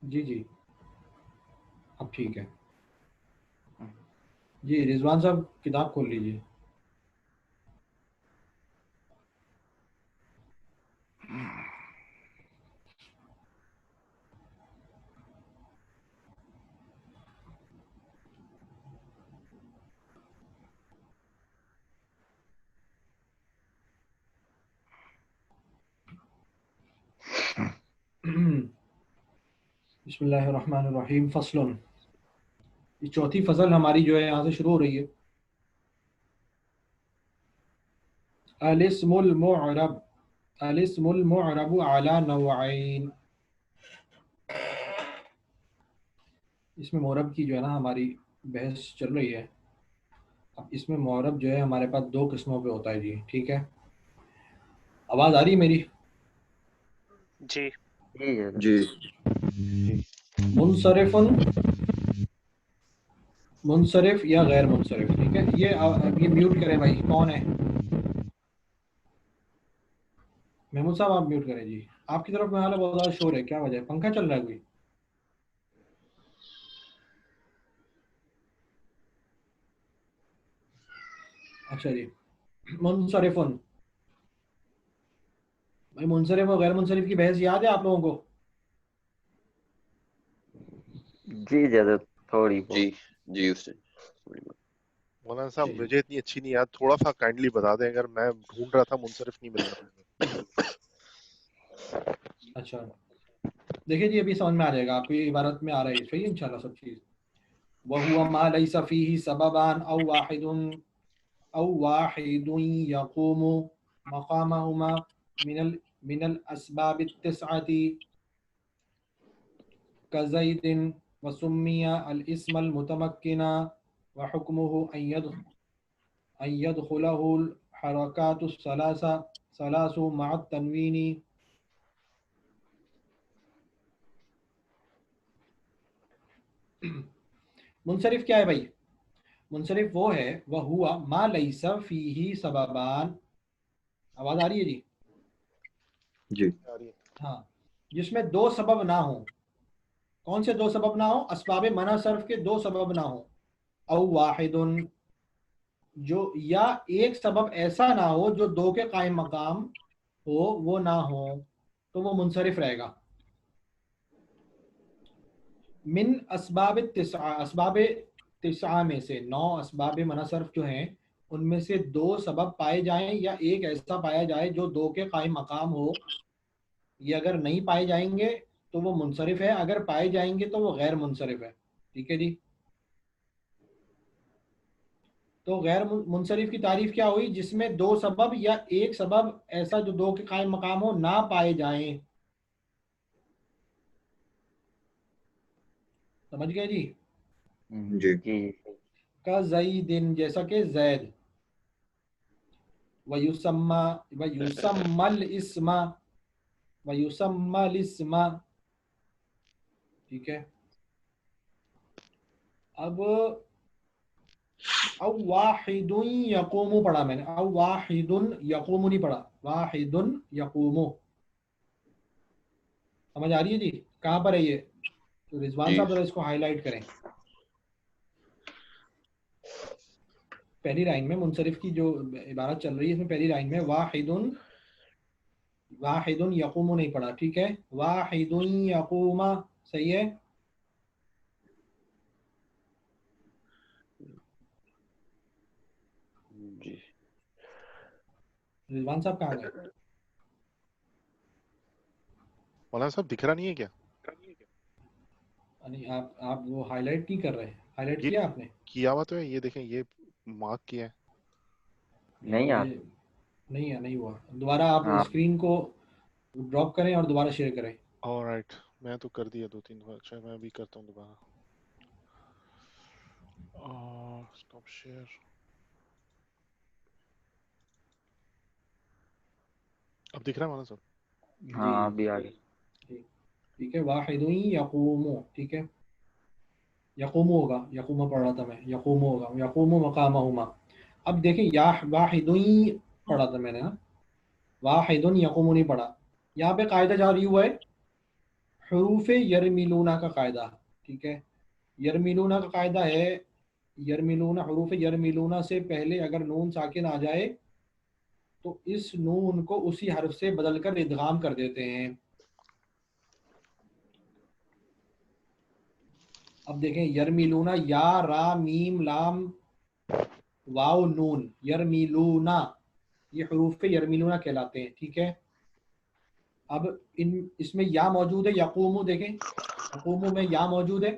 جی جی اب ٹھیک ہے. جی رضوان صاحب کتاب کھول لیجیے. بسم اللہ الرحمن الرحیم. فصل، یہ چوتھی فصل ہماری جو ہے یہاں سے شروع ہو رہی ہے. الاسم المعرب، الاسم المعرب على نوعین. اس میں معرب کی جو ہے نا ہماری بحث چل رہی ہے. اب اس میں معرب جو ہے ہمارے پاس دو قسموں پہ ہوتا ہے جی. ٹھیک ہے، آواز آ رہی ہے میری؟ جی جی منصرف، منصرف یا غیر منصرف. ٹھیک ہے، یہ میوٹ کریں بھائی. کون ہے؟ محمود صاحب آپ میوٹ کریں جی. آپ کی طرف میں حال بہت زیادہ شور ہے، کیا وجہ ہے؟ پنکھا چل رہا ہے کوئی؟ اچھا جی. منصرفن، بھائی منصرف اور غیر منصرف کی بحث یاد ہے آپ لوگوں کو؟ جی زیادہ تھوڑی بہت. جی جی اس سے مولانا صاحب چلیے. مجھے اتنی اچھی نہیں یاد، تھوڑا سا کائنڈلی بتا دیں، اگر میں ڈھونڈ رہا تھا منصرف نہیں مل رہا تھا. اچھا دیکھیے جی، ابھی سمجھ میں آ جائے گا آپ کو. یہ عبارت میں آ رہا ہے صحیح انشاءاللہ سب چیز. وَهُوَ مَا لَيْسَ فِيهِ سَبَبًا أَوْ وَاحِدٌ يَقُومُ مَقَامَهُمَا من الأسباب التسعة كزيد، وسمي الاسم المتمكن، وحكمه أن يدخله الحركات الثلاث مع التنوين. منصرف کیا ہے بھائی؟ منصرف وہ ہے وہوا ما لیس فیہ سببان. آواز آ رہی ہے جی؟ جی ہاں، جس میں دو سبب نہ ہوں. کون سے دو سبب نہ ہوں؟ اسباب منع صرف کے دو سبب نہ ہوں. او واحد، جو یا ایک سبب ایسا نہ ہو جو دو کے قائم مقام ہو، وہ نہ ہو تو وہ منصرف رہے گا. من اسباب التسعہ، اسباب تسعہ میں سے 9 اسباب منع صرف جو ہیں ان میں سے دو سبب پائے جائیں یا ایک ایسا پایا جائے جو دو کے قائم مقام ہو. یہ اگر نہیں پائے جائیں گے تو وہ منصرف ہے، اگر پائے جائیں گے تو وہ غیر منصرف ہے. ٹھیک ہے جی. تو غیر منصرف کی تعریف کیا ہوئی؟ جس میں دو سبب یا ایک سبب ایسا جو دو کے قائم مقام ہو نہ پائے جائیں. سمجھ گئے جی؟ جی جی کا زیدن، جیسا کہ زید. وَيُسَمَّى الْإِسْمَ، وَيُسَمَّى الْإِسْمَ. ٹھیک ہے. اب او واحد یقوم پڑھا میں نے، او واحد یقوم نہیں پڑھا، واحد یقوم. سمجھ آ رہی ہے جی؟ کہاں پر ہے یہ؟ تو رضوان جی صاحب ذرا اس کو ہائی لائٹ کریں. پہلی لائن میں منصرف کی جو عبارت چل رہی ہے اس میں پہلی لائن میں واحد، واحد یقوم نہیں پڑھا. ٹھیک ہے، واحد یقوم صحیح ہے. جی رضوان صاحب کہاں گئے؟ مولانا صاحب دکھ رہا نہیں ہے کیا؟ نہیں آپ وہ ہائی لائٹ نہیں کر رہے. ہائی لائٹ یہ کیا آپ نے؟ کیا ہوا تو ہے، یہ دیکھیں یہ مارک کیا ہے. نہیں یہ نہیں ہوا. دوبارہ آپ ہاں اسکرین کو ڈراپ کریں اور دوبارہ شیئر کریں. آلرائٹ، میں تو کر دیا 2-3 دفعہ. اچھا میں بھی کرتا ہوں دوبارہ. Stop share. اب دکھ رہا ہے مولانا صاحب؟ ہاں ابھی آ گئی. ٹھیک ہے، واحد یقوم. ٹھیک ہے، یقوم ہوگا، یقوم پڑھ رہا تھا میں، یقوم ہوگا، یقوم مقامہما. اب دیکھیں یا واحد پڑھا تھا میں نے، واحد یقوم نہیں پڑھا. یہاں پہ قاعدہ جاری ہوا ہے حروف یرملونا کا قاعدہ، ٹھیک ہے، یرملونا کا قاعدہ ہے، یرملونا، حروف یرملونا سے پہلے اگر نون ساکن آ جائے تو اس نون کو اسی حرف سے بدل کر ادغام کر دیتے ہیں. اب دیکھیں یرملونا، یا را میم لام واو نون، یرملونا، یہ حروف یرملونا کہلاتے ہیں، ٹھیک ہے. اب اس میں یا موجود ہے، یقومو، دیکھیں یقومو میں یا موجود ہے،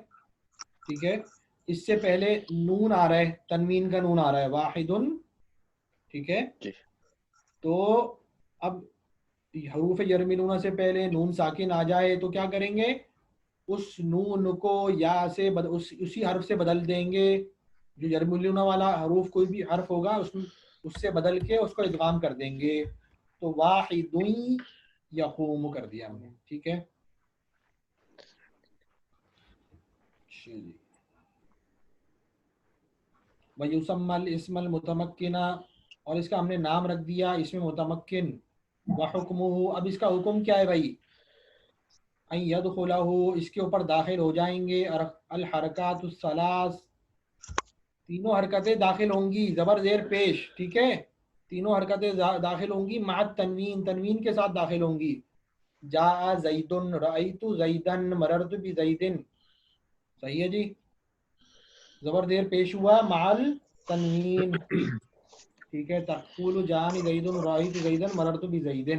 ٹھیک ہے. اس سے پہلے نون آ رہا ہے، تنوین کا نون آ رہا ہے، واحدن، ٹھیک ہے. جی. تو اب حروف یرملونا سے پہلے نون ساکن آ جائے تو کیا کریں گے، اس نون کو یا سے اسی حرف سے بدل دیں گے، جو یرملونا والا حروف کوئی بھی حرف ہوگا اس سے بدل کے اس کو ادغام کر دیں گے. تو واحدن یقوم کر دیا ہم نے، ٹھیک ہے. وَيُسَمَّى الْإِسْمَ الْمُتَمَكِّنَ، اور اس کا ہم نے نام رکھ دیا اسم متمکن. وَحُكْمُهُ، اب اس کا حکم کیا ہے بھائی، أَن يَدْخُلَهُ، اس کے اوپر داخل ہو جائیں گے الحرکات الثلاث، تینوں حرکتیں داخل ہوں گی، زبر زیر پیش، ٹھیک ہے، تینوں حرکتیں داخل ہوں گی، مع التنوین، تنوین کے ساتھ داخل ہوں گی. جاء زید، رأیت زیدا، مررت بزید، صحیح ہے جی، زبر دیر پیش ہوا مع التنوین، ٹھیک ہے. تقول جانی زید، رأیت زیدا، مررت بزید.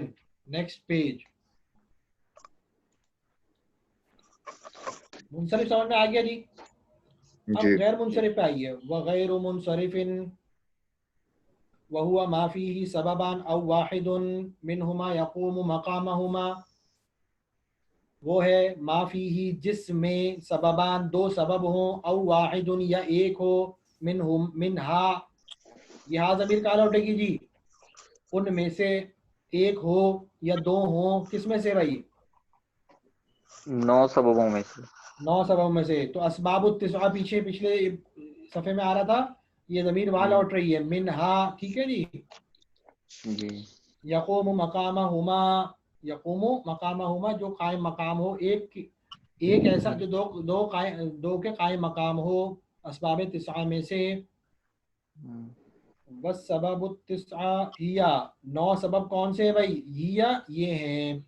Next page. منصرف سمجھ میں آ گیا جی. اب جی. غیر منصرف پہ آئیے. وغیر منصرف وهو ما فيه سببان او واحد منهما يقوم مقامهما، وہ ہے ما فيه جس میں سببان دو سبب ہوں، او واحد یا ایک ہو، منها یہاں ضمیر کہاں لوٹے گی جی، ان میں سے ایک ہو یا دو ہوں، کس میں سے بھائی، 9 سببوں میں سے. 9 سببوں میں سے. تو اسباب التسعہ پچھلے صفحے میں آ رہا تھا، یہ ضمیر وہاں لوٹ رہی ہے، منہا، ٹھیک ہے جی. جی. یقوم مقامہما، یقوم مقامہما، جو قائم مقام ہو، ایک ایسا جو دو کے قائم مقام ہو اسباب تسعہ میں سے. بس سبب التسعہ ہیا، 9 سبب کون سے ہیں بھائی، ہیا یہ ہیں.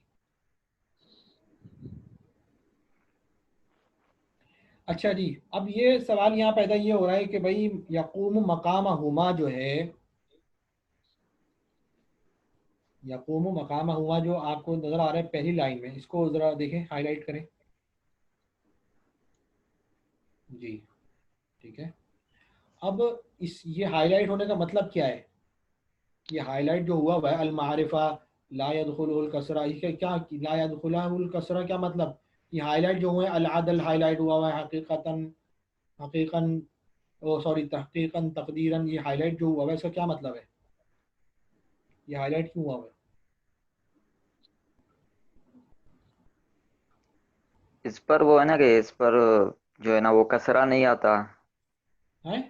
اچھا جی، اب یہ سوال یہاں پیدا یہ ہو رہا ہے کہ بھائی یقوم مقامہما جو ہے، یقوم مقامہما جو آپ کو نظر آ رہا ہے پہلی لائن میں، اس کو ذرا دیکھیں، ہائی لائٹ کریں جی، ٹھیک ہے. اب یہ ہائی لائٹ ہونے کا مطلب کیا ہے، یہ ہائی لائٹ جو ہوا ہے المعرفہ لا يدخلہ الکسرہ، اس کا کیا لا يدخلہ الکسرہ کیا مطلب، یہ ہائی لائٹ جو ہوئے العدل ہائی لائٹ ہوا ہے تحقیقاً تقدیراً، یہ ہائی لائٹ جو ہوا ہے اس کا کیا مطلب ہے، یہ ہائی لائٹ کیوں ہوا ہے؟ اس پر وہ ہے نا کہ اس پر جو ہے نا وہ کسرہ نہیں آتا، ہیں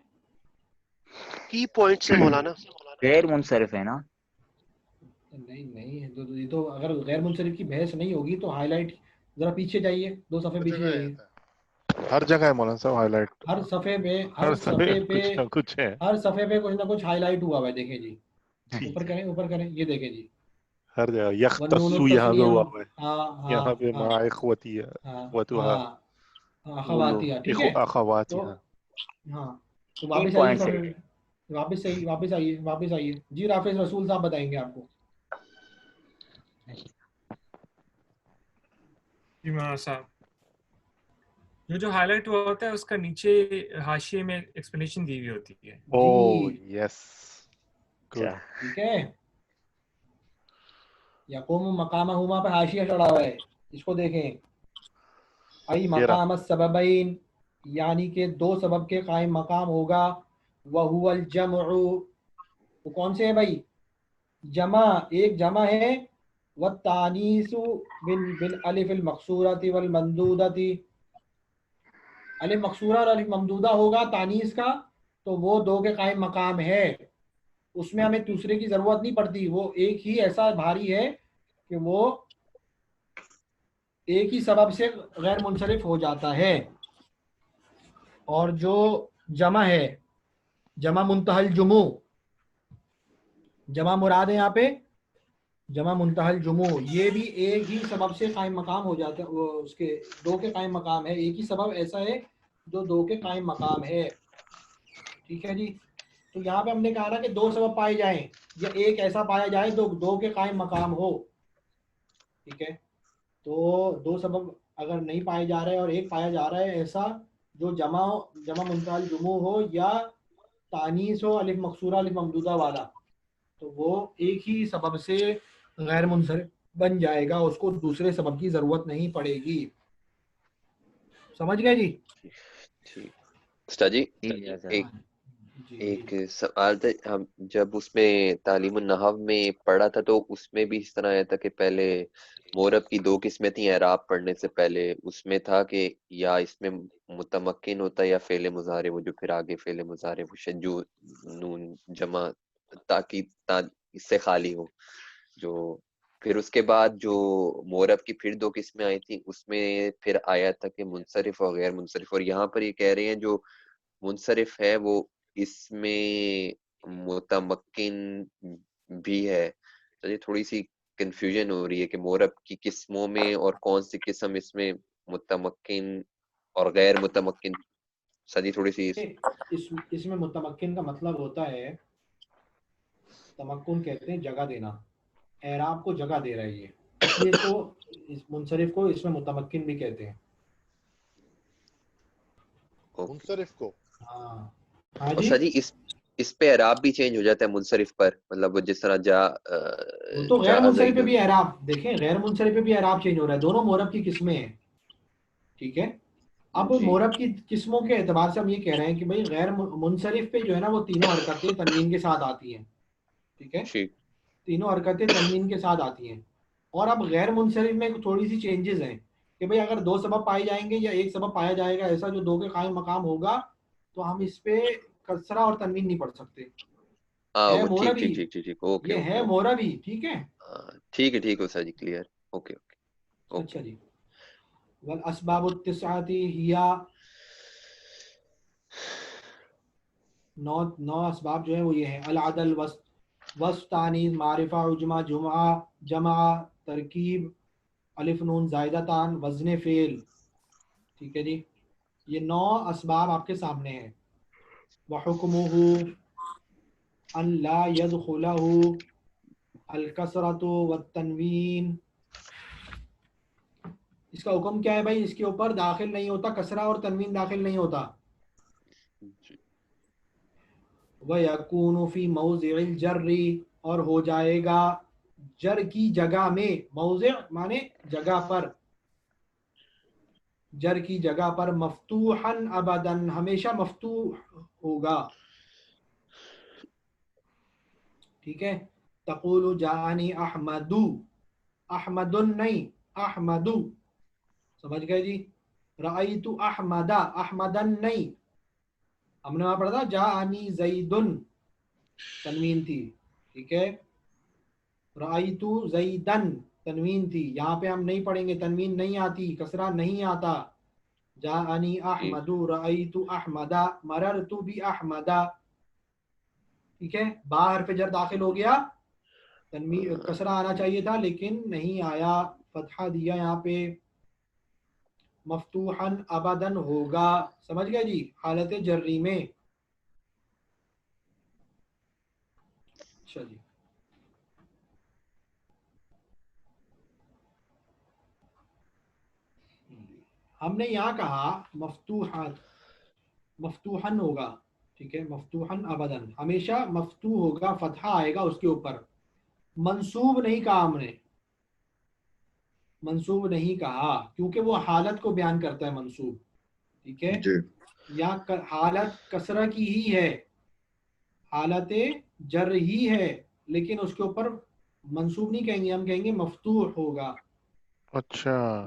کی پوائنٹ سے مولانا غیر منصرف ہے نا. نہیں یہ تو اگر غیر منصرف کی بحث نہیں ہوگی تو ہائی لائٹ، ذرا پیچھے جائیے، 2 صفحے پیچھے جائیے. ہر جگہ ہے مولانا صاحب ہائی لائٹ، ہر صفحے پہ کچھ نہ کچھ ہے، ہر صفحے پہ کچھ نہ کچھ ہائی لائٹ ہوا ہوا ہے، دیکھیں جی، اوپر کریں، یہ دیکھیں جی، ہر جگہ. والنون یختصو یہاں پہ التسنیہ، ہوا ہوا ہے، ہاں یہاں پہ ہاں مع اخوتی ہے، ہاں اخوتها، ہاں خواتیہ، ٹھیک ہے. تو اخواتها. ہاں تو کی واپس پوائنٹ سے. آئیے، واپس آئیے جی. رافظ رسول صاحب بتائیں گے آپ کو. جی مولانا صاحب، جو ہائی لائٹ ہوا ہوتا ہے اس کا نیچے حاشیے میں ایکسپلینیشن دی ہوئی ہوتی ہے. اوہ یس، گڈ. ٹھیک ہے، یقوم مقامہما پہ حاشیہ چڑھا ہوا ہے، اس کو دیکھیں. ای مقام السببین، یعنی کہ 2 سبب کے قائم مقام ہوگا. وہو الجمع، وہ کون سے ہے بھائی، جمع، ایک جمع ہے. والتانیث بالالف المقصورۃ والممدودۃ، الف مقصورہ اور الف ممدودہ ہوگا تانیث کا تو وہ 2 کے قائم مقام ہے، اس میں ہمیں دوسرے کی ضرورت نہیں پڑتی، وہ ایک ہی ایسا بھاری ہے کہ وہ ایک ہی سبب سے غیر منصرف ہو جاتا ہے. اور جو جمع ہے، جمع منتہی الجموع، جمع مراد ہے یہاں پہ جمع منتہی الجموع، یہ بھی ایک ہی سبب سے قائم مقام ہو جاتا ہے. وہ اس کے دو کے قائم مقام ہے. ایک ہی سبب ایسا ہے جو دو کے قائم مقام ہے. ٹھیک ہے جی. تو یہاں پہ ہم نے کہا نا کہ دو سبب پائے جائیں یا ایک ایسا پایا جائے جو دو کے قائم مقام ہو. ٹھیک ہے. تو دو سبب اگر نہیں پائے جا رہے اور ایک پایا جا رہا ہے ایسا جو جمع منتہی الجموع ہو یا تانیث ہو الف مقصورہ الف ممدودہ والا، تو وہ ایک ہی سبب سے غیر منصرف بن جائے گا، اس کو دوسرے سبب کی ضرورت نہیں پڑے گی. سمجھ گئے جی؟ ٹھیک. استاد جی ٹھیک ہے سر. ایک جی ایک سوال تھا. ہم جب اس میں تعلیم النحو میں پڑھا تھا تو اس میں بھی اس طرح آیا تھا کہ پہلے مورب کی دو قسمیں تھیں اعراب پڑھنے سے پہلے. اس میں تھا کہ یا اس میں متمکن ہوتا ہے یا فعل مضارع، وہ جو پھر آگے فعل مضارع وہ شجو نون جمع تاکید اس سے خالی ہو. جو پھر اس کے بعد جو مورب کی پھر دو قسمیں آئی تھیں اس میں پھر آیا تھا کہ منصرف اور غیر منصرف. اور یہاں پر یہ کہہ رہے ہیں جو منصرف ہے وہ اس میں متمکن بھی ہے. تو یہ تھوڑی سی کنفیوژن ہو رہی ہے کہ مورب کی قسموں میں اور کون سی قسم اس میں متمکن اور غیر متمکن. سجی تھوڑی سی اس میں متمکن کا مطلب ہوتا ہے، تمکن کہتے ہیں جگہ دینا، اعراب کو جگہ دے رہا ہے یہ، اس لیے اس کو منصرف کو اس میں متمکن بھی کہتے ہیں. منصرف کو. ہاں ہاں اور جی. سجی اس پہ اعراب بھی چینج ہو جاتا ہے منصرف پر، مطلب وہ جس طرح وہ تو غیر جا منصرف پہ زیدن. بھی اعراب دیکھیں، غیر منصرف پہ بھی اعراب چینج ہو رہا ہے. دونوں مورب کی قسمیں ہیں. ٹھیک ہے. اب جی مورب کی قسموں کے اعتبار سے ہم یہ کہہ رہے ہیں کہ بھئی غیر منصرف پہ جو ہے نا وہ تینوں حرکتیں تنوین کے ساتھ آتی ہیں. ٹھیک ہے. ٹھیک. تینوں حرکتیں تنوین کے ساتھ آتی ہیں. اور اب غیر منصرف میں تھوڑی سی چینجز ہیں کہ بھئی اگر دو سبب پائے جائیں گے یا ایک سبب پایا جائے گا ایسا جو دو کے قائم مقام ہوگا تو ہم اس پہ کسرہ اور تنوین نہیں پڑھ سکتے. ہے وہ ٹھیک مورب ہی، ٹھیک ٹھیک ٹھیک اوکے یہ اوکے ہے اوکے. مورب ہی. ٹھیک ہے. ٹھیک ہے ٹھیک ہے سر جی کلیئر. Okay okay okay. اچھا جی. والاسباب التسعۃ ہی، نو اسباب جو ہیں وہ یہ ہیں: العدل، وصف، تانیث، معرفہ، عجمہ، جمع، ترکیب، الف نون زائدتان، وزن فعل. ٹھیک ہے جی. یہ 9 اسباب آپ کے سامنے ہیں. وحکمہ ان لا يدخلہ الکسرۃ والتنوین. اس کا حکم کیا ہے بھائی؟ اس کے اوپر داخل نہیں ہوتا کسرہ اور تنوین داخل نہیں ہوتا. وَيَكُونُ فِي مَوْضِعِ الْجَرِّ، اور ہو جائے گا جر کی جگہ میں. موضع مانے جگہ پر، جر کی جگہ پر. مفتوحاً ابداً، ہمیشہ مفتوح ہوگا. ٹھیک ہے. تقول جاءنی احمد، احمد نہیں احمد. سمجھ گئے جی. رأیت احمد، احمدن نہیں. ہم نے وہاں پڑھا تھا جاءنی زیدن، تنوین تھی. ٹھیک ہے. رأیت زیدن تنوین تھی. یہاں پہ ہم نہیں پڑھیں گے، تنوین نہیں آتی، کسرہ نہیں آتا. جاءنی احمد، رأیت احمد، مررت باحمد. ٹھیک ہے. باہر پہ جر داخل ہو گیا، تنوین کسرہ آنا چاہیے تھا لیکن نہیں آیا، فتحہ دیا یہاں پہ. مفتوحاً ابداً ہوگا. سمجھ گئے جی. حالت جری میں. اچھا جی. ہم نے یہاں کہا مفتوحاً ہوگا. ٹھیک ہے. مفتوحاً ابداً، ہمیشہ مفتوح ہوگا، فتحہ آئے گا اس کے اوپر. منصوب نہیں کہا ہم نے، منصوب نہیں کہا کیونکہ وہ حالت کو بیان کرتا ہے منصوب. ٹھیک ہے. جی یا حالت کسرہ کی ہی ہے، حالت جر ہی ہے، لیکن اس کے اوپر منصوب نہیں کہیں گے، ہم کہیں گے مفتوح ہوگا. اچھا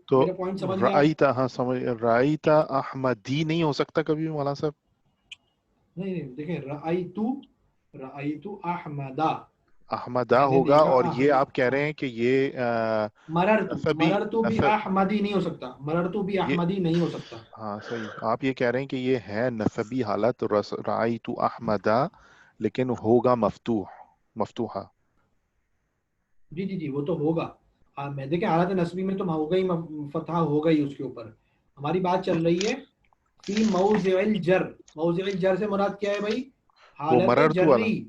تو میرا پوائنٹ سمجھ گیا؟ رائتا، ہاں سمجھ. رائتا احمدی نہیں ہو سکتا کبھی مولانا صاحب؟ نہیں دیکھیں، رأیت احمد، احمدہ میں نے ہوگا، دیکھا اور یہ آپ کہہ رہے ہیں کہ یہ مررتو بھی احمدی نہیں ہو سکتا، مررتو بھی یہ احمدی نہیں ہو سکتا. ہاں صحیح، آپ یہ کہہ رہے ہیں کہ یہ ہے نسبی حالت رأیت احمدہ، لیکن ہوگا مفتوحہ. جی جی جی وہ تو ہوگا. میں دیکھیں حالت نسبی میں تو ہوگا ہی، فتحہ ہوگا ہی اس کے اوپر. ہماری بات چل رہی ہے فی موضع الجر. موضع الجر سے مراد کیا ہے بھائی؟ وہ حالت مررتو والا، جری.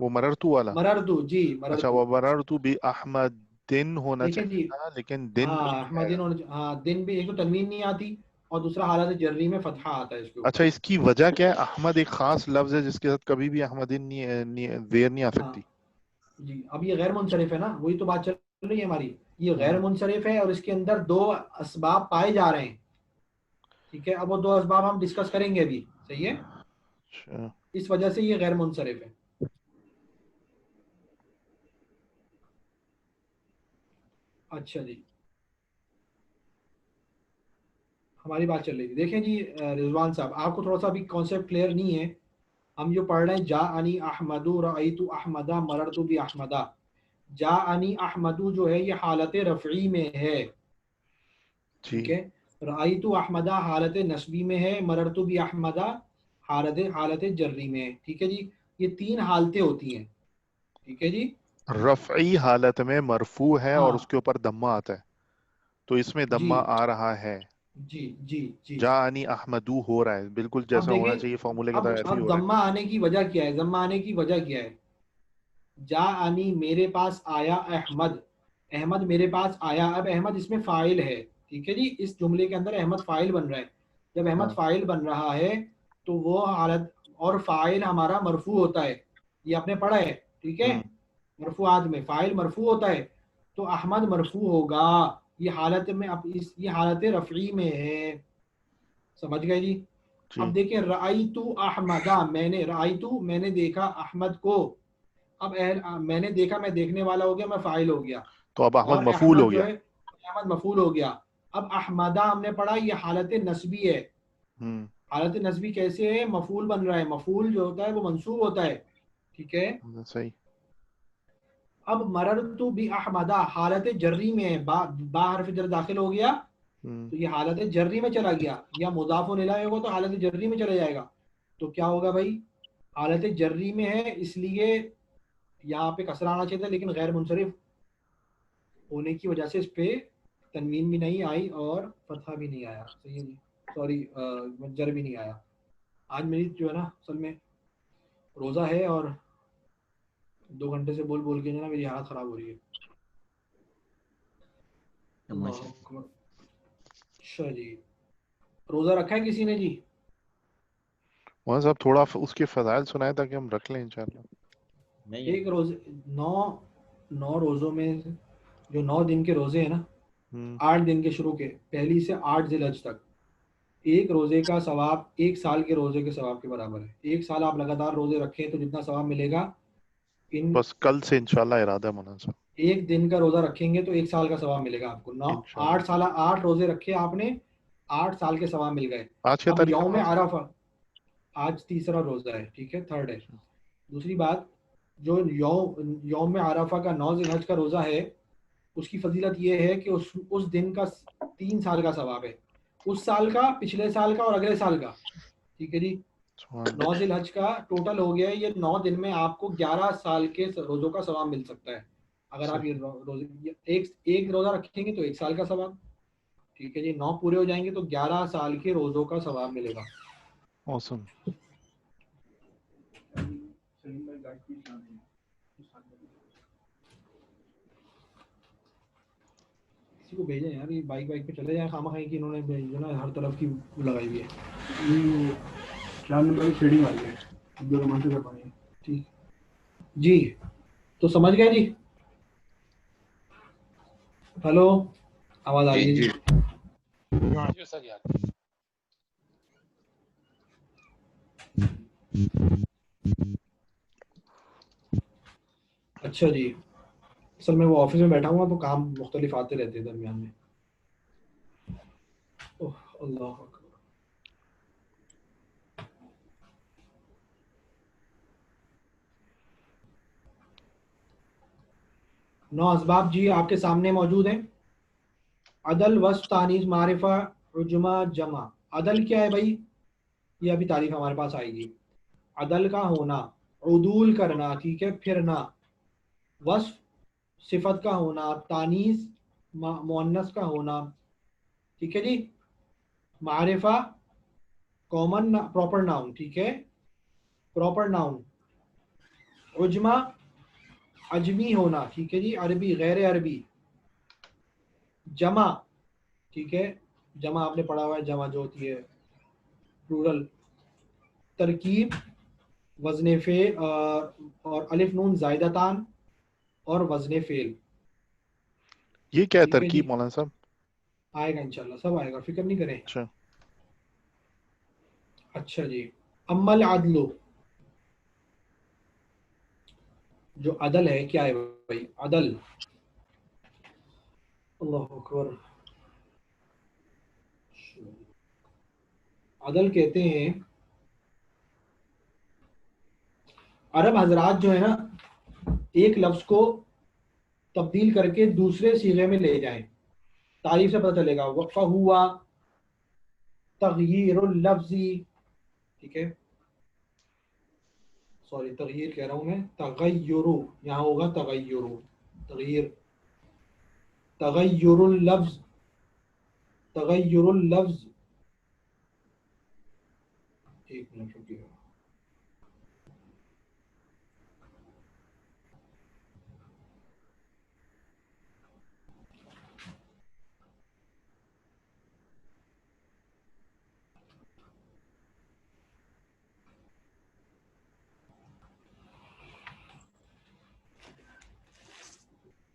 وہ مررتو والا. مررتو، جی اچھا، مررتو. وہ مررتو بھی احمد دن ہونا دیکھیں چاہیے جی، تھا، لیکن دن ہاں نہیں آئے احمدین گا. ہاں دن بھی، ایک تو تنوین نہیں آتی اور دوسرا حالت جری میں فتحہ آتا ہے اس کے اچھا، اوپر. اس کی وجہ کیا ہے؟ احمد ایک خاص لفظ ہے جس کے ساتھ کبھی بھی احمدین زیر نہیں آ ہاں سکتی. جی، اب یہ غیر منصرف ہے نا، وہی تو بات چل رہی ہے ہماری. یہ غیر ہاں منصرف ہے اور اس کے اندر دو اسباب پائے جا رہے ہیں. ٹھیک ہے، اب وہ دو اسباب ہم ڈسکس کریں گے ابھی. صحیح ہے، اچھا. اس وجہ سے یہ غیر منصرف ہے. اچھا جی، ہماری بات چل رہی تھی. دیکھیں جی رضوان صاحب، آپ کو تھوڑا سا ابھی کانسیپٹ کلیئر نہیں ہے. ہم جو پڑھ رہے ہیں جا انی احمدو رأیت احمدہ مررت بھی احمدہ. جا انی احمدو جو ہے یہ حالت رفعی میں ہے. جی. ٹھیک ہے، رأیت احمدہ حالت نسبی میں ہے، مررت بھی احمدہ حالت جری میں ہے. ٹھیک ہے جی، یہ تین حالتیں ہوتی ہیں. ٹھیک ہے جی. رفعی حالت میں مرفوع ہے اور ہاں اس کے اوپر دمہ آتا ہے، تو اس میں جی دمہ آ رہا ہے. جی جی جی. جاءنی احمدو ہو رہا ہے، بالکل اب جیسا ہونا دیکھیں، چاہیے فارمولے کے تحت ایسے ہی اب ہو رہا ضمہ آنے کی وجہ کیا ہے؟ ضمہ آنے کی وجہ کیا ہے؟ جا انی میرے پاس آیا احمد، احمد میرے پاس آیا. اب احمد اس میں فاعل ہے. ٹھیک ہے جی، اس جملے کے اندر احمد فاعل بن رہا ہے. جب ہے. احمد ہاں. فاعل بن رہا ہے تو وہ حالت، اور فاعل ہمارا مرفوع ہوتا ہے، یہ آپ نے پڑھا ہے. ٹھیک ہے، ہوں. مرفوعات میں فاعل مرفوع ہوتا ہے، تو احمد مرفوع ہوگا. یہ حالت میں، اب یہ حالت رفعی میں ہے. سمجھ گئے جی؟ جی. اب دیکھیں رأیتو احمدہ، میں نے دیکھا احمد کو. اب میں نے دیکھا، میں دیکھنے والا ہو گیا، میں فاعل ہو گیا. تو اب احمد اور مفعول ہو احمد جو گیا. ہے احمد مفعول ہو گیا. اب احمدہ ہم نے پڑھا یہ حالت نسبی ہے. ہوں. حالت نسبی کیسے ہے؟ مفعول بن رہا ہے. مفعول جو ہوتا ہے وہ منصوب ہوتا ہے. ٹھیک ہے. صحیح. اب مررتو بھی احمدہ حالت جری میں ہے. با حرف جر داخل ہو گیا ہوں. تو یہ حالت جری میں چلا گیا، یا مضاف الیہ ہوگا تو حالت جری میں چلا جائے گا. تو کیا ہوگا بھائی؟ حالت جری میں ہے، اس لیے یہاں پہ کسرہ آنا چاہیے تھا، لیکن غیر منصرف ہونے کی وجہ سے اس پہ تنوین بھی نہیں آئی اور فتحہ بھی نہیں آیا. صحیح ہے جی، سوری جر بھی نہیں آیا. آج میری جو ہے نا اصل میں روزہ ہے، اور 2 گھنٹے سے بول بول کے جو ہے نا میری حالت خراب ہو رہی ہے. اللہ اکبر. اچھا جی، روزہ رکھا ہے کسی نے جی؟ وہاں صاحب تھوڑا اس کے فضائل سنائے تاکہ ہم رکھ لیں انشاءاللہ. ایک روزے، 9 روزوں میں جو 9 دن کے روزے ہیں نا، 8 دن کے شروع کے، پہلی سے 8 ذی الحج تک، ایک روزے کا ثواب 1 سال کے روزے کے ثواب کے برابر ہے. 1 سال آپ لگاتار روزے رکھیں تو جتنا ثواب ملے گا، ان بس کل سے انشاءاللہ ارادہ ہے مولانا صاحب. ایک دن کا روزہ رکھیں گے تو 1 سال کا ثواب ملے گا آپ کو. انشاءاللہ. 8 روزے رکھے آپ نے، 8 سال کے ثواب مل گئے. آج کیا اب تاریخ ہے یوم مولانا صاحب؟ عرفہ، آج تیسرا روزہ ہے. ٹھیک ہے، 3rd ہے. دوسری بات، جو یوم عرفہ کا 9 ذی الحج کا روزہ ہے، اس کی فضیلت یہ ہے کہ اس دن کا 3 سال کا ثواب ہے. اس سال کا، پچھلے سال کا اور اگلے سال کا. ٹھیک ہے جی، سبحان اللہ. 9 ذی الحج کا ٹوٹل ہو گیا ہے. یہ 9 دن میں آپ کو 11 سال کے روزوں کا ثواب مل سکتا ہے. اگر آپ یہ روزے ایک روزہ رکھیں گے تو 1 سال کا ثواب. ٹھیک ہے جی، 9 پورے ہو جائیں گے تو 11 سال کے روزوں کا ثواب ملے گا. awesome. کسی کو بھیجیں یار، یہ بائک پہ چلے جائیں. خامہ خواہ کی انہوں نے جو نا ہر طرف کی لگائی ہوئی ہے. شیڈنگ والی ہے، جو رومان سے کر پائیں گے. ٹھیک جی، تو سمجھ گئے جی؟ ہلو، آواز آ رہی ہے جی؟ اچھا جی، اصل میں وہ آفس میں بیٹھا ہوں تو کام مختلف آتے رہتے ہیں درمیان میں. اوہ اللہ اکبر. 9 اسباب جی آپ کے سامنے موجود ہیں. عدل، وصف، تانیث، معرفہ، عجمہ، جمع. عدل کیا ہے بھائی؟ یہ ابھی تعریف ہمارے پاس آئے گی. عدل کا ہونا، عدول کرنا، ٹھیک ہے، پھرنا. وصف صفت کا ہونا، تانیث مؤنث کا ہونا، ٹھیک ہے جی. معرفہ کامن پراپر ناؤن، ٹھیک ہے، پراپر ناؤن. عجمہ عجمی ہونا، ٹھیک ہے جی، عربی غیر عربی. جمع، ٹھیک ہے، جمع آپ نے پڑھا ہوا ہے، جمع جو ہوتی ہے پلورل. ترکیب، وزن فعل اور الف نون زائدتان اور وزن فعل. یہ کیا ہے ٹھیک ہے ترکیب جی، مولانا صاحب؟ آئے گا انشاءاللہ، سب آئے گا، فکر نہیں کریں. اچھا اچھا جی. اما العدل، جو عدل ہے کیا ہے بھائی؟ عدل، اللہ اکبر، عدل کہتے ہیں عرب حضرات جو ہے نا ایک لفظ کو تبدیل کر کے دوسرے صیغے میں لے جائیں. تعریف سے پتہ چلے گا. وقفہ ہوا، تغییر اللفظی، ٹھیک ہے، سوری تغییر کہہ رہا ہوں میں، تغیرو، یہاں ہوگا تغیرو، تغییر. تغیر اللفظ، تغیر اللفظ. ایک منٹ رکیے گا.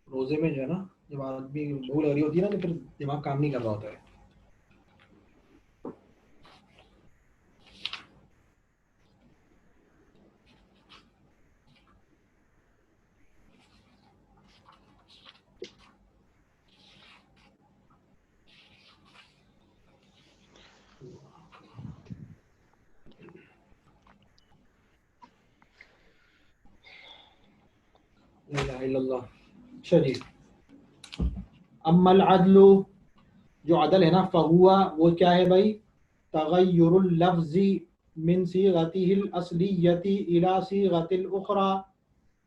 روزے میں جو ہے نا جب آدمی بھوک لگ رہی ہوتی ہے نا تو پھر دماغ کام نہیں کر رہا ہوتا ہے. لا الہ الا اللہ. اچھا جی. اما العدل، جو عدل ہے نا، فہوا، وہ کیا ہے بھائی؟ تغیر اللفظ من صیغته الاصلیۃ الى صیغۃ الاخرى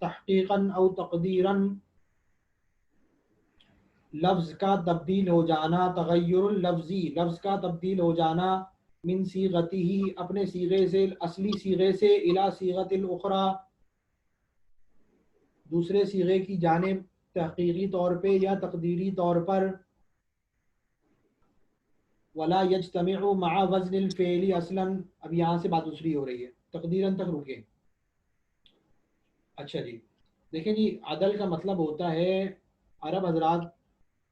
تحقیقا او تقدیرا. لفظ کا تبدیل ہو جانا، تغیر اللفظی، لفظ کا تبدیل ہو جانا، من صیغته، اپنے صیغے سے، اصلی صیغے سے، الى صیغۃ الاخرى، دوسرے صیغے کی جانب، تحقیقی طور پہ یا تقدیری طور پر. ولا یجتمع مع وزن الفعل اصلا، اب یہاں سے بات دوسری ہو رہی ہے، تقدیراً تک رکے. اچھا جی، دیکھیں جی، عدل کا مطلب ہوتا ہے عرب حضرات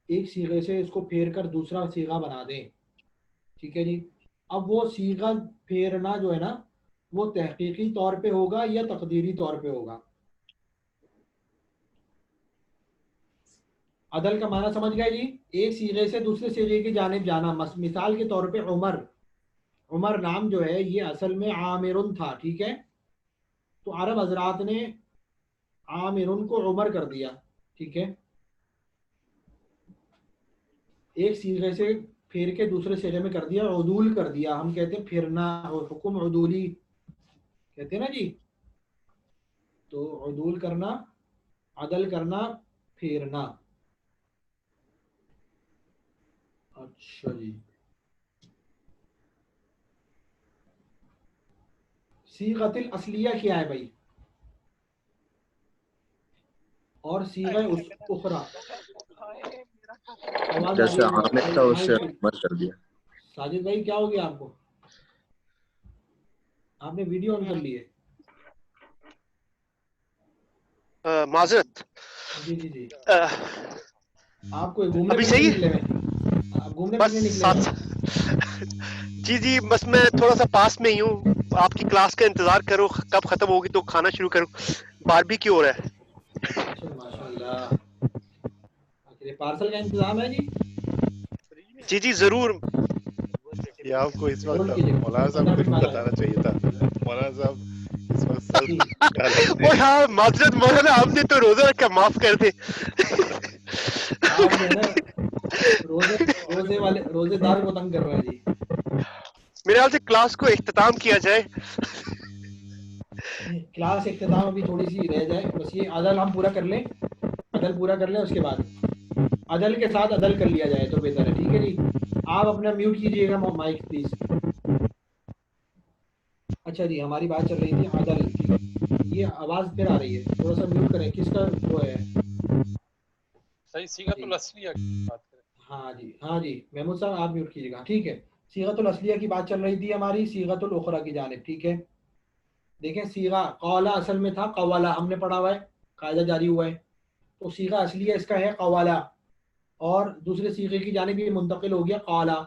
ایک صیغے سے اس کو پھیر کر دوسرا صیغہ بنا دیں، ٹھیک ہے جی. اب وہ صیغہ پھیرنا جو ہے نا وہ تحقیقی طور پہ ہوگا یا تقدیری طور پہ ہوگا. عدل کا معنی سمجھ گئے جی؟ ایک صیغے سے دوسرے صیغے کی جانب جانا. مثال کے طور پہ عمر، عمر نام جو ہے یہ اصل میں عامر تھا، ٹھیک ہے، تو عرب حضرات نے عامر کو عمر کر دیا، ٹھیک ہے، ایک صیغے سے پھیر کے دوسرے صیغے میں کر دیا، عدول کر دیا. ہم کہتے ہیں پھرنا، حکم عدولی کہتے ہیں نا جی. تو عدول کرنا، عدل کرنا، پھیرنا. اچھا جی. صیغۃ الاصلیہ کیا ہے بھائی؟ اور صیغہ اخرى. آواز آ رہی جیسے ہے عامر تھا اسے عمر کر دیا. ساجد بھائی کیا ہو گیا آپ کو؟ آپ نے ویڈیو آن کر لی ہے؟ معذرت. جی جی جی. آپ کو گھومنے ابھی پھرنے صحیح نکلے ہوئے؟ آپ گھومنے بس پھرنے نکلے ساتھ ہوئے؟ جی بس میں تھوڑا سا پاس میں ہی ہوں. آپ کی کلاس کا انتظار کرو کب ختم ہوگی تو کھانا شروع کرو. باربیکیو ہو رہا ہے. اچھا ماشاء اللہ. پارسل کا انتظام ہے جی؟ جی ضرور. یہ آپ کو اس وقت ہولڈ کیجیے گا، مولانا صاحب 15 کو منٹ بعد آئے بتانا چاہیے تھا. مولانا صاحب اس وقت وہ ہاں معذرت مولانا آپ نے تو روزہ رکھا معاف کر دے. آپ جو ہے نا روزے دار کو تنگ کر رہا ہے جی. میرے خیال سے کلاس کو اختتام کیا جائے. کلاس اختتام ابھی تھوڑی سی رہ جائے بس. یہ عدل ہم پورا کر لیں, عدل پورا کر لیں, اس کے بعد عدل کے ساتھ عدل کر لیا جائے تو بہتر ہے. ٹھیک ہے جی, آپ اپنا میوٹ کیجئے گا مائک پلیز. اچھا جی, ہماری بات چل رہی تھی عدل کی. یہ آواز پھر آ رہی ہے, تھوڑا سا میوٹ کریں. کس کا وہ ہے صحیح صیغۃ الاصلیہ کی بات کریں. ہاں جی, ہاں جی محمود صاحب آپ میوٹ کیجیے گا. ٹھیک ہے, صیغۃ الاصلیہ کی بات چل رہی تھی ہماری صیغۃ الاخری کی جانب. ٹھیک ہے, دیکھیں صیغہ قولا اصل میں تھا قوالا, ہم نے پڑھا ہوا ہے, قاعدہ جاری ہوا ہے. تو صیغہ اصلیہ اس کا ہے قوالا, اور دوسرے صیغے کی جانب یہ منتقل ہو گیا قالا.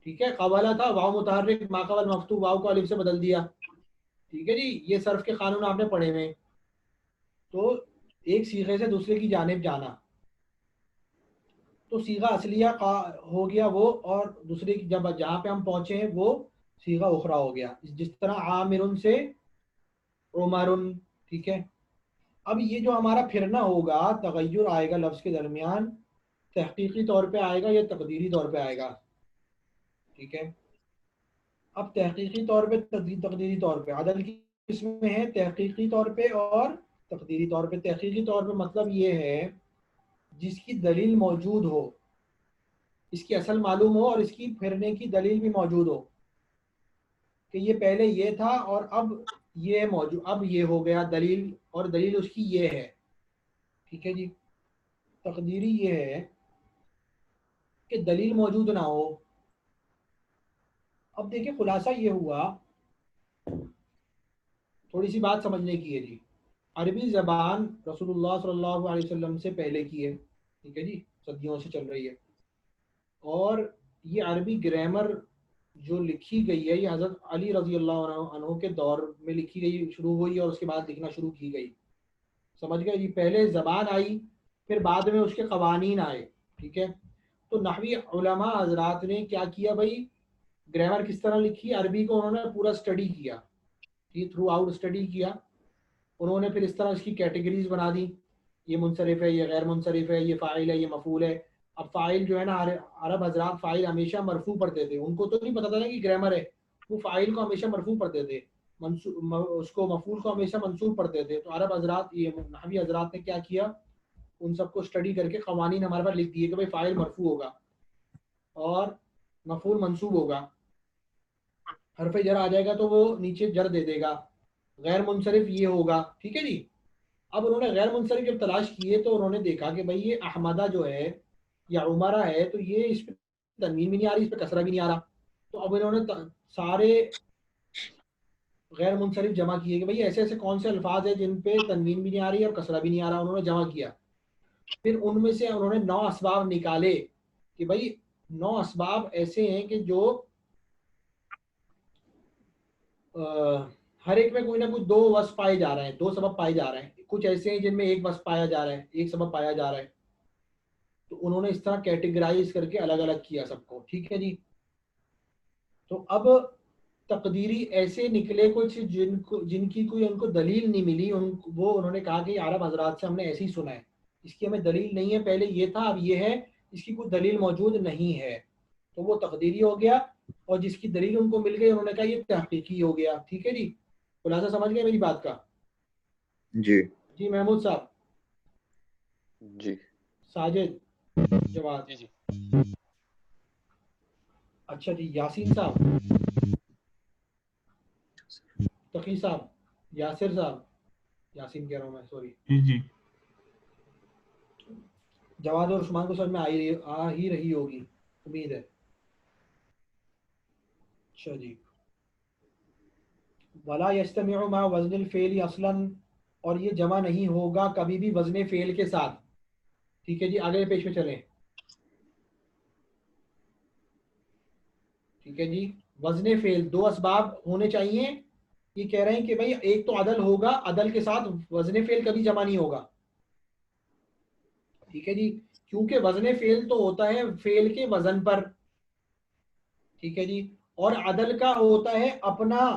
ٹھیک ہے, قوالا تھا واو متحرک ما قبل مفتوح, واو کو الف سے بدل دیا. ٹھیک ہے جی, یہ صرف کے قانون آپ نے پڑھے ہوئے. تو ایک صیغے سے دوسرے کی جانب جانا, تو صیغہ اصلیہ ہو گیا وہ, اور دوسرے کی جب جہاں پہ ہم پہنچے ہیں وہ صیغہ اخرى ہو گیا. جس طرح عامر سے عمر. ٹھیک ہے, اب یہ جو ہمارا پھرنا ہوگا, تغیر آئے گا لفظ کے درمیان, تحقیقی طور پہ آئے گا یا تقدیری طور پہ آئے گا. ٹھیک ہے, اب تحقیقی طور پہ تقدیری طور پہ عدل کی اس میں ہے تحقیقی طور پہ اور تقدیری طور پہ. تحقیقی طور پہ مطلب یہ ہے جس کی دلیل موجود ہو, اس کی اصل معلوم ہو اور اس کی پھرنے کی دلیل بھی موجود ہو, کہ یہ پہلے یہ تھا اور اب یہ موجود, اب یہ ہو گیا دلیل, اور دلیل اس کی یہ ہے. ٹھیک ہے جی. تقدیری یہ ہے کہ دلیل موجود نہ ہو. اب دیکھیں خلاصہ یہ ہوا, تھوڑی سی بات سمجھنے کی ہے جی. عربی زبان رسول اللہ صلی اللہ علیہ وسلم سے پہلے کی ہے. ٹھیک ہے جی, صدیوں سے چل رہی ہے. اور یہ عربی گرامر جو لکھی گئی ہے یہ حضرت علی رضی اللہ عنہ کے دور میں لکھی گئی, شروع ہوئی اور اس کے بعد لکھنا شروع کی گئی. سمجھ گئے جی, پہلے زبان آئی پھر بعد میں اس کے قوانین آئے. ٹھیک ہے, تو نحوی علماء حضرات نے کیا کیا بھائی, گرامر کس طرح لکھی, عربی کو انہوں نے پورا اسٹڈی کیا, تھرو آؤٹ اسٹڈی کیا. انہوں نے پھر اس طرح اس کی کیٹیگریز بنا دی, یہ منصرف ہے, یہ غیر منصرف ہے, یہ فاعل ہے, یہ مفعول ہے. اب فاعل جو ہے نا, عرب حضرات فاعل ہمیشہ مرفوع پڑھتے تھے, ان کو تو نہیں پتا تھا کہ گرامر ہے, وہ فاعل کو ہمیشہ مرفوع پڑھتے تھے, اس کو مفعول کو ہمیشہ منصوب پڑھتے تھے. تو عرب حضرات, یہ نحوی حضرات نے کیا کیا, ان سب کو اسٹڈی کر کے قوانین ہمارے پاس لکھ دیے کہ بھائی فاعل مرفوع ہوگا اور مفعول منصوب ہوگا, حرف جر آ جائے گا تو وہ نیچے جر دے دے گا, غیر منصرف یہ ہوگا. ٹھیک ہے جی. اب انہوں نے غیر منصرف جب تلاش کیے تو انہوں نے دیکھا کہ بھائی یہ احمدہ جو ہے یا عمرہ ہے, تو یہ اس پہ تنوین بھی نہیں آ رہی, اس پہ کسرہ بھی نہیں آ رہا. تو اب انہوں نے سارے غیر منصرف جمع کیے کہ بھائی ایسے ایسے کون سے الفاظ ہیں جن پہ تنوین بھی نہیں آ رہی اور کسرہ بھی نہیں آ رہا. انہوں نے جمع کیا, پھر ان میں سے انہوں نے 9 اسباب نکالے کہ بھائی 9 اسباب ایسے ہیں کہ جو ہر ایک میں کوئی نہ کوئی 2 وصف پائے جا رہے ہیں, 2 سبب پائے جا رہے ہیں. کچھ ایسے ہیں جن میں 1 وصف پایا جا رہا ہے, 1 سبب پایا جا رہا ہے. تو انہوں نے اس طرح کیٹیگرائز کر کے الگ الگ کیا سب کو. ٹھیک ہے جی. تو اب تقدیری ایسے نکلے کچھ جن کی کوئی ان کو دلیل نہیں ملی, وہ انہوں نے کہا کہ عرب حضرات سے ہم نے ایسے ہی سنا ہے, اس کی ہمیں دلیل نہیں ہے, پہلے یہ تھا اب یہ ہے, اس کی کوئی دلیل موجود نہیں ہے. تو وہ تقدیری ہو گیا, اور جس کی دلیل ان کو مل گئی انہوں نے کہا یہ تحقیقی ہو گیا. ٹھیک ہے جی, خلاصہ سمجھ گئے میری بات کا؟ جی جی محمود صاحب. جی ساجد, جواد. جی جی اچھا جی, یاسین صاحب, تقی صاحب, یاسر صاحب, یاسین کہہ رہا ہوں میں, سوری. جی جی جواد اور عثمان کو سمجھ میں آ ہی رہی ہوگی, امید ہے. اچھا جی. ولا یجتمع مع وزن الفعل اصلا, اور یہ جمع نہیں ہوگا کبھی بھی وزن فعل کے ساتھ. ٹھیک ہے جی, آگے پیش میں چلیں. ٹھیک ہے جی, وزن فعل 2 اسباب ہونے چاہیے. یہ کہہ رہے ہیں کہ بھائی ایک تو عدل ہوگا, عدل کے ساتھ وزن فعل کبھی جمع نہیں ہوگا. ٹھیک ہے جی, کیونکہ وزن فعل تو ہوتا ہے فعل کے وزن پر. ٹھیک ہے جی, اور عدل کا ہوتا ہے اپنا